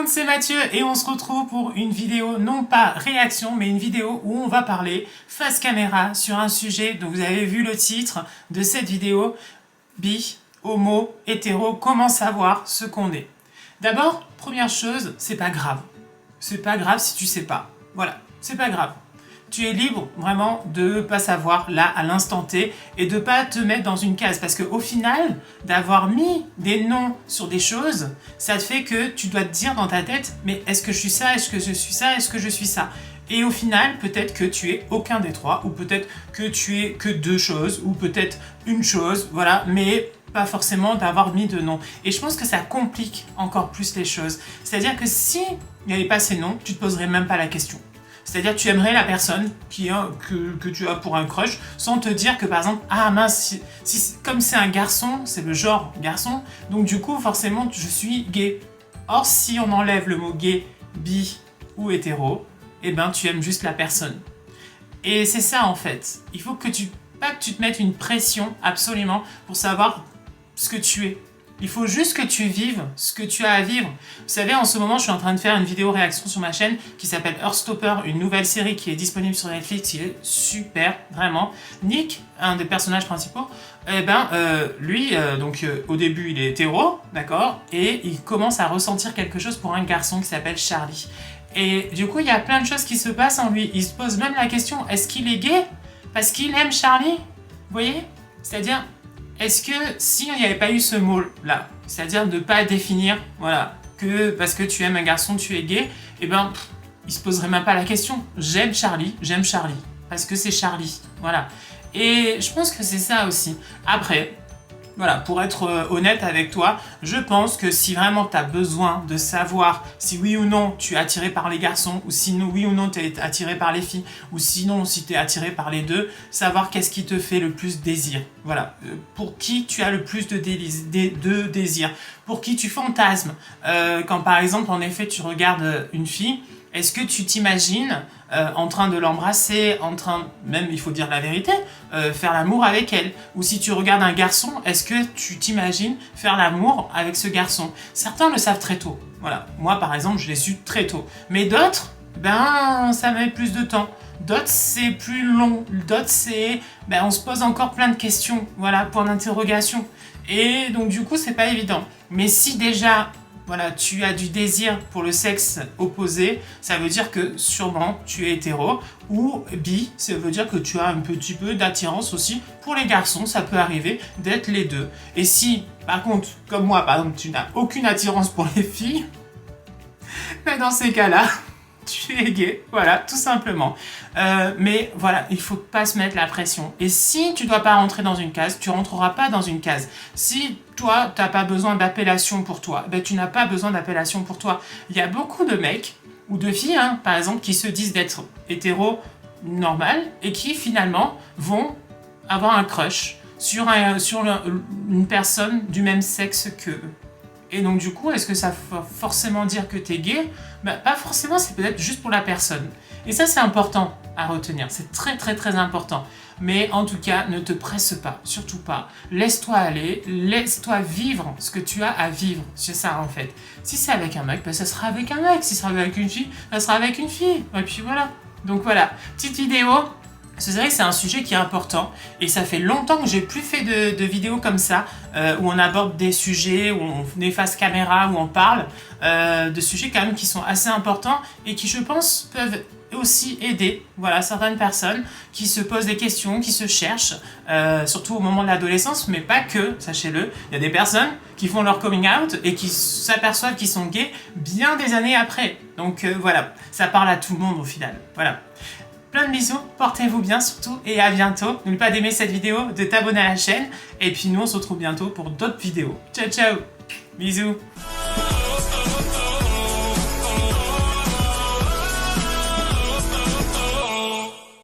monde, c'est Mathieu et on se retrouve pour une vidéo, non pas réaction, mais une vidéo où on va parler face caméra sur un sujet dont vous avez vu le titre de cette vidéo, bi, homo, hétéro, comment savoir ce qu'on est. D'abord, première chose, c'est pas grave. C'est pas grave si tu sais pas. Voilà, c'est pas grave. Tu es libre vraiment de pas savoir là à l'instant T et de pas te mettre dans une case parce qu'au final d'avoir mis des noms sur des choses, ça te fait que tu dois te dire dans ta tête mais est-ce que je suis ça, est-ce que je suis ça, est-ce que je suis ça, et au final peut-être que tu es aucun des trois ou peut-être que tu es que deux choses ou peut-être une chose, voilà, mais pas forcément d'avoir mis de noms. Et je pense que ça complique encore plus les choses. C'est-à-dire que si il n'y avait pas ces noms, tu te poserais même pas la question. C'est-à-dire tu aimerais la personne que tu as pour un crush sans te dire que par exemple, ah mince, comme c'est un garçon, c'est le genre garçon, donc du coup forcément je suis gay. Or si on enlève le mot gay, bi ou hétéro, eh ben tu aimes juste la personne. Et c'est ça en fait, il faut que pas que tu te mettes une pression absolument pour savoir ce que tu es. Il faut juste que tu vives ce que tu as à vivre. Vous savez, en ce moment, je suis en train de faire une vidéo réaction sur ma chaîne qui s'appelle Heartstopper, une nouvelle série qui est disponible sur Netflix, qui est super, vraiment. Nick, un des personnages principaux, lui, au début, il est hétéro, d'accord, et il commence à ressentir quelque chose pour un garçon qui s'appelle Charlie. Et du coup, il y a plein de choses qui se passent en lui. Il se pose même la question, est-ce qu'il est gay parce qu'il aime Charlie? Vous voyez? C'est-à-dire, est-ce que s'il n'y avait pas eu ce mot-là, c'est-à-dire de ne pas définir, voilà, que parce que tu aimes un garçon, tu es gay, eh ben, il se poserait même pas la question. J'aime Charlie, parce que c'est Charlie, voilà. Et je pense que c'est ça aussi. Après, voilà, pour être honnête avec toi, je pense que si vraiment tu as besoin de savoir si oui ou non tu es attiré par les garçons, ou si oui ou non tu es attiré par les filles, ou sinon si tu es attiré par les deux, savoir qu'est-ce qui te fait le plus désir. Voilà, pour qui tu as le plus de désir, pour qui tu fantasmes. Quand par exemple, en effet, tu regardes une fille, est-ce que tu t'imagines en train de l'embrasser, même il faut dire la vérité, faire l'amour avec elle? Ou si tu regardes un garçon, est-ce que tu t'imagines faire l'amour avec ce garçon? Certains le savent très tôt. Voilà, moi par exemple, je l'ai su très tôt. Mais d'autres, ça met plus de temps. D'autres, c'est plus long. D'autres, c'est, on se pose encore plein de questions. Voilà, point d'interrogation. Et donc du coup, c'est pas évident. Mais si déjà, voilà, tu as du désir pour le sexe opposé, ça veut dire que sûrement tu es hétéro, ou bi, ça veut dire que tu as un petit peu d'attirance aussi pour les garçons, ça peut arriver d'être les deux. Et si, par contre, comme moi, par exemple, tu n'as aucune attirance pour les filles, dans ces cas-là, tu es gay, voilà, tout simplement. Mais voilà, il faut pas se mettre la pression. Et si tu dois pas rentrer dans une case, tu rentreras pas dans une case. Si toi, tu n'as pas besoin d'appellation pour toi, tu n'as pas besoin d'appellation pour toi. Il y a beaucoup de mecs ou de filles, par exemple, qui se disent d'être hétéro normal et qui finalement vont avoir un crush sur une personne du même sexe qu'eux. Et donc du coup, est-ce que ça veut forcément dire que t'es gay? Pas forcément, c'est peut-être juste pour la personne. Et ça, c'est important à retenir, c'est très très très important. Mais en tout cas, ne te presse pas, surtout pas. Laisse-toi aller, laisse-toi vivre ce que tu as à vivre. C'est ça en fait. Si c'est avec un mec, ça sera avec un mec. Si ça sera avec une fille, ça sera avec une fille. Et puis voilà. Donc voilà, petite vidéo. C'est vrai que c'est un sujet qui est important et ça fait longtemps que j'ai plus fait de vidéos comme ça où on aborde des sujets, où on est face caméra, où on parle de sujets quand même qui sont assez importants et qui je pense peuvent aussi aider certaines personnes qui se posent des questions, qui se cherchent, surtout au moment de l'adolescence, mais pas que, sachez-le. Il y a des personnes qui font leur coming out et qui s'aperçoivent qu'ils sont gays bien des années après. Donc voilà, ça parle à tout le monde au final. Voilà. Plein de bisous, portez-vous bien surtout et à bientôt. N'oublie pas d'aimer cette vidéo, de t'abonner à la chaîne et puis nous on se retrouve bientôt pour d'autres vidéos. Ciao ciao, bisous.